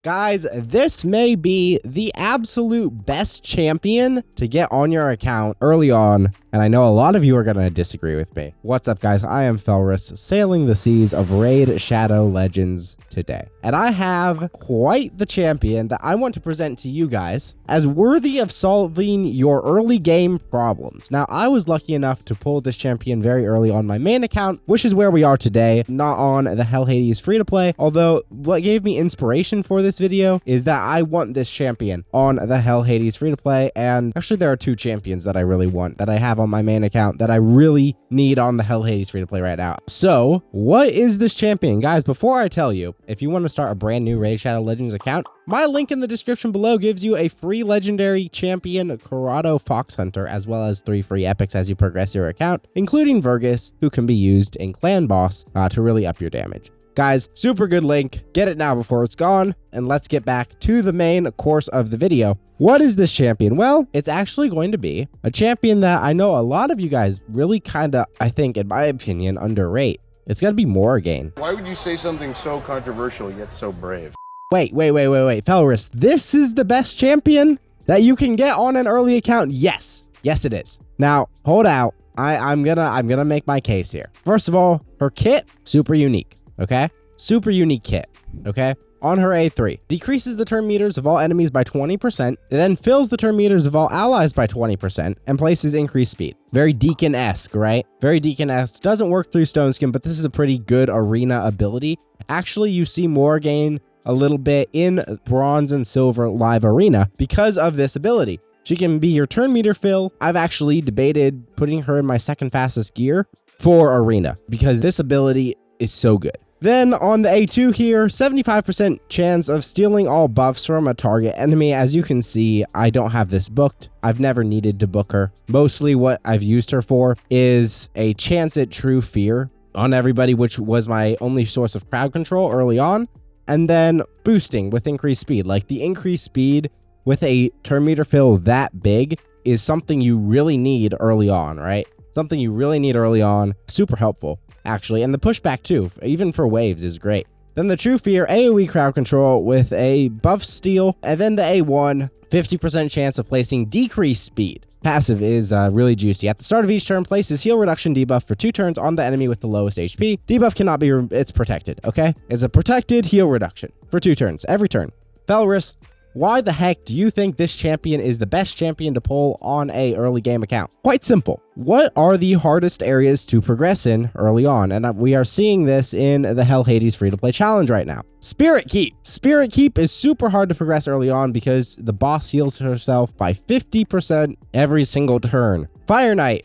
Guys, this may be the absolute best champion to get on your account early on, and I know a lot of you are going to disagree with me. What's up, guys? I am Felrus, sailing the seas of Raid Shadow Legends today, and I have quite the champion that I want to present to you guys as worthy of solving your early game problems. Now, I was lucky enough to pull this champion very early on my main account, which is where we are today, not on the Hell Hades free-to-play, although what gave me inspiration for this video is that I want this champion on the Hell Hades free-to-play, and actually there are two champions that I really want that I have on my main account that I really need on the Hell Hades free-to-play right now. So, what is this champion? Guys, before I tell you, if you want to start a brand new Raid Shadow Legends account, my link in the description below gives you a free legendary champion Corrado Fox Hunter, as well as 3 free epics as you progress your account, including Vergus, who can be used in Clan Boss to really up your damage. Guys, super good link. Get it now before it's gone, and let's get back to the main course of the video. What is this champion? Well, it's actually going to be a champion that I know a lot of you guys really kind of, I think, in my opinion, underrate. It's going to be Morrigan. Why would you say something so controversial yet so brave? Wait, Felrus, this is the best champion that you can get on an early account? Yes, it is. Now, hold out. I'm gonna make my case here. First of all, her kit, super unique. Okay, super unique kit. Okay, on her A3, decreases the turn meters of all enemies by 20%, then fills the turn meters of all allies by 20%, and places increased speed. Very Deacon-esque, right? Very Deacon-esque. Doesn't work through Stone Skin, but this is a pretty good arena ability. Actually, you see Morrigan a little bit in Bronze and Silver Live Arena because of this ability. She can be your turn meter fill. I've actually debated putting her in my second fastest gear for Arena because this ability is so good. Then on the A2 here, 75% chance of stealing all buffs from a target enemy. As you can see, I don't have this booked. I've never needed to book her. Mostly what I've used her for is a chance at true fear on everybody, which was my only source of crowd control early on. And then boosting with increased speed. Like the increased speed with a turn meter fill that big is something you really need early on, right? Something you really need early on. Super helpful, actually. And the pushback too, even for waves, is great. Then the True Fear AoE crowd control with a buff steal. And then the A1, 50% chance of placing decreased speed. Passive is really juicy. At the start of each turn, places heal reduction debuff for 2 turns on the enemy with the lowest HP. Debuff cannot be, it's protected, okay? It's a protected heal reduction for 2 turns, every turn. Felrus, why the heck do you think this champion is the best champion to pull on a early game account? Quite simple. What are the hardest areas to progress in early on? And we are seeing this in the Hell Hades free-to-play challenge right now. Spirit Keep. Spirit Keep is super hard to progress early on because the boss heals herself by 50% every single turn. Fire Knight.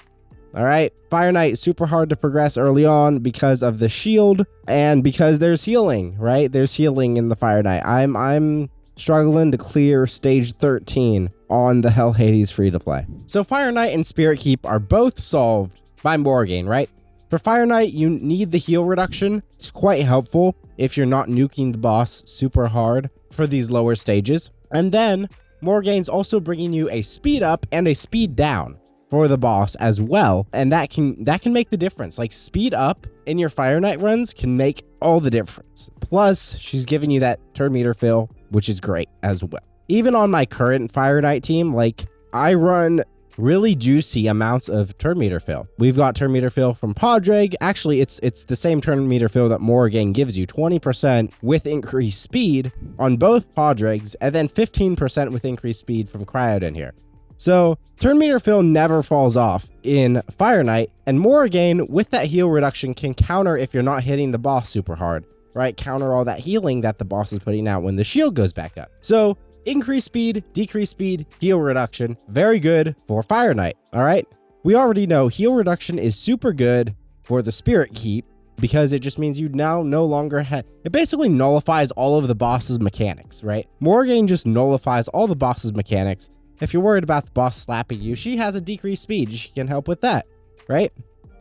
All right, Fire Knight, super hard to progress early on because of the shield and because there's healing, right? There's healing in the Fire Knight. I'm struggling to clear stage 13 on the Hell Hades free-to-play. So Fire Knight and Spirit Keep are both solved by Morrigan, right? For Fire Knight, you need the heal reduction. It's quite helpful if you're not nuking the boss super hard for these lower stages. And then Morrigan's also bringing you a speed up and a speed down for the boss as well, and that can make the difference. Like, speed up in your Fire Knight runs can make all the difference. Plus, she's giving you that turn meter fill, which is great as well. Even on my current Fire Knight team, like, I run really juicy amounts of turn meter fill. We've got turn meter fill from Padraig. Actually, it's the same turn meter fill that Morrigan gives you, 20% with increased speed on both Padraigs, and then 15% with increased speed from Cryoden here. So turn meter fill never falls off in Fire Knight, and Morrigan with that heal reduction can counter if you're not hitting the boss super hard, right? Counter all that healing that the boss is putting out when the shield goes back up. So increased speed, decreased speed, heal reduction, very good for Fire Knight, all right? We already know heal reduction is super good for the Spirit Keep because it just means you now no longer have, it basically nullifies all of the boss's mechanics, right? Morrigan just nullifies all the boss's mechanics. If you're worried about the boss slapping you, she has a decreased speed. She can help with that, right?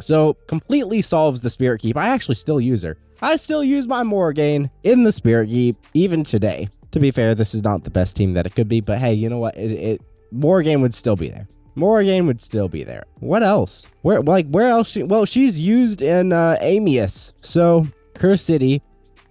So completely solves the Spirit Keep. I actually still use her. I still use my Morrigan in the Spirit Keep even today. To be fair, this is not the best team that it could be, but hey, you know what? Morrigan would still be there. Morrigan would still be there. What else? Where else? Well, she's used in Amius. So Curse City,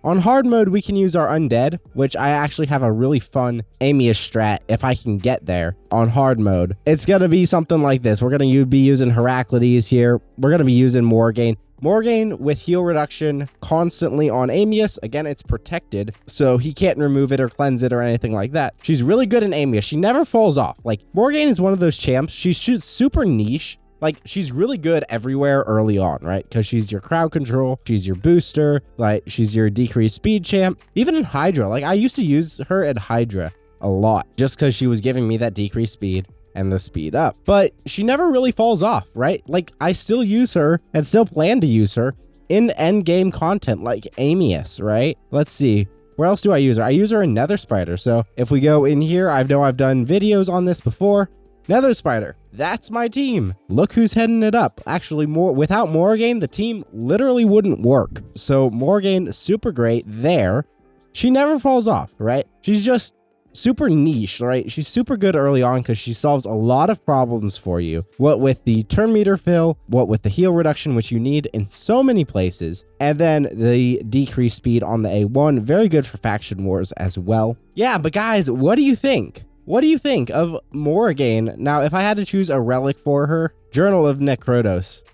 On hard mode, we can use our undead, which I actually have a really fun Amius strat if I can get there on hard mode. It's going to be something like this. We're going to be using Heraclides here. We're going to be using Morgaine. Morgaine with heal reduction constantly on Amius. Again, it's protected, so he can't remove it or cleanse it or anything like that. She's really good in Amius. She never falls off. Like, Morgaine is one of those champs. She's super niche. Like, she's really good everywhere early on, right? Because she's your crowd control, she's your booster, like, she's your decreased speed champ. Even in Hydra, like, I used to use her at Hydra a lot just because she was giving me that decreased speed and the speed up. But she never really falls off, right? Like, I still use her and still plan to use her in end game content like Amius, right? Let's see. Where else do I use her? I use her in Nether Spider. So if we go in here, I know I've done videos on this before. Nether Spider, that's my team. Look who's heading it up. Actually, without Morgaine, the team literally wouldn't work. So Morgaine, super great there. She never falls off, right? She's just super niche, right? She's super good early on because she solves a lot of problems for you. What with the turn meter fill, what with the heal reduction, which you need in so many places, and then the decreased speed on the A1, very good for faction wars as well. Yeah, but guys, what do you think? What do you think of Morgaine? Now, if I had to choose a relic for her, Journal of Necrodos.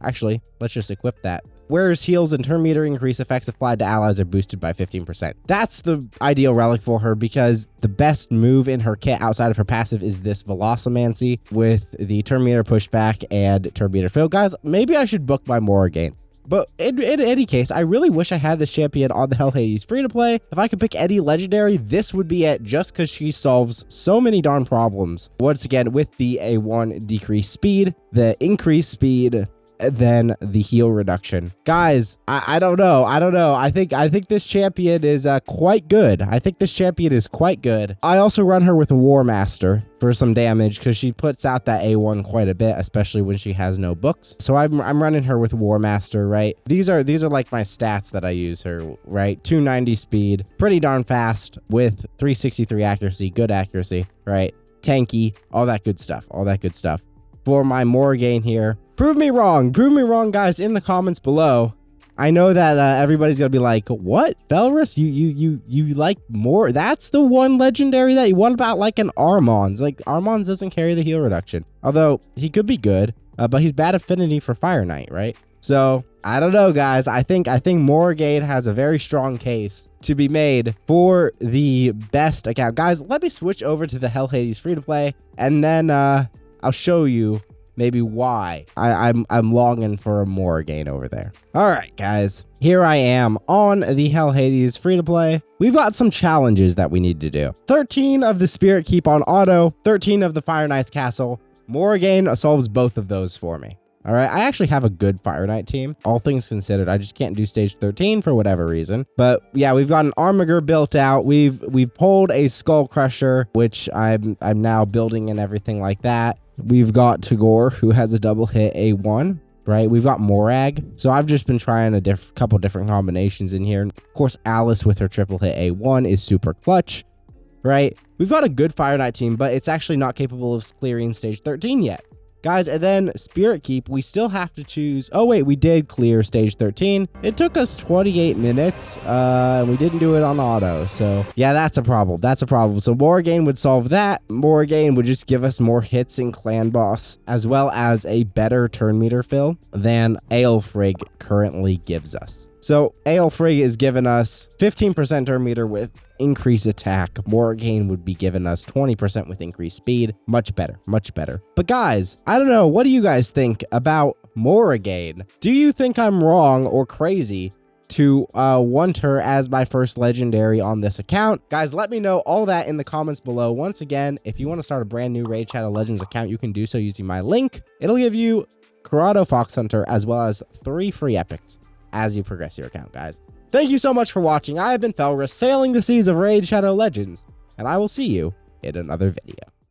Actually, let's just equip that. Wears heals and turn meter increase effects applied to allies are boosted by 15%. That's the ideal relic for her because the best move in her kit outside of her passive is this Velocimancy with the turn meter pushback and turn meter fill. Guys, maybe I should book my Morgaine. But in any case, I really wish I had this champion on the Hell Hades free-to-play. If I could pick any legendary, this would be it just because she solves so many darn problems. Once again, with the A1 decreased speed, the increased speed, then the heal reduction. Guys, I don't know. I think this champion is quite good. I think this champion is quite good. I also run her with a War Master for some damage because she puts out that A1 quite a bit, especially when she has no books. So I'm running her with War Master, right? These are like my stats that I use her, right? 290 speed, pretty darn fast with 363 accuracy, good accuracy, right? Tanky, all that good stuff, For my Morgaine here, prove me wrong, guys, in the comments below. I know that everybody's gonna be like, what, Felrus? You like more? That's the one legendary that you want about like an Armons. Like, Armons doesn't carry the heal reduction. Although, he could be good, but he's bad affinity for Fire Knight, right? So, I don't know, guys. I think Morgaine has a very strong case to be made for the best account. Guys, let me switch over to the Hell Hades free-to-play, and then I'll show you maybe why I'm longing for a Morgaine over there. All right, guys, here I am on the Hell Hades free-to-play. We've got some challenges that we need to do. 13 of the Spirit Keep on auto, 13 of the Fire Knight's Castle. Morgaine solves both of those for me. All right, I actually have a good Fire Knight team, all things considered. I just can't do stage 13 for whatever reason. But yeah, we've got an Armiger built out. We've pulled a Skull Crusher, which I'm now building and everything like that. We've got Tagore, who has a double hit A1, right? We've got Morag. So I've just been trying a couple different combinations in here. Of course, Alice with her triple hit A1 is super clutch, right? We've got a good Fire Knight team, but it's actually not capable of clearing stage 13 yet. Guys, and then Spirit Keep, we still have to choose. Oh, wait, we did clear stage 13. It took us 28 minutes. We didn't do it on auto. So, yeah, that's a problem. So, Morgaine would solve that. Morgaine would just give us more hits in Clan Boss, as well as a better turn meter fill than Aelfrig currently gives us. So, Aelfrig is giving us 15% turn meter with increased attack. Morgaine would be giving us 20% with increased speed. Much better. But guys, I don't know. What do you guys think about Morgaine? Do you think I'm wrong or crazy to want her as my first legendary on this account? Guys, let me know all that in the comments below. Once again, if you want to start a brand new Raid Shadow Legends account, you can do so using my link. It'll give you Corrado Fox Hunter as well as 3 free epics as you progress your account, guys. Thank you so much for watching. I have been Felrus, sailing the seas of Raid Shadow Legends, and I will see you in another video.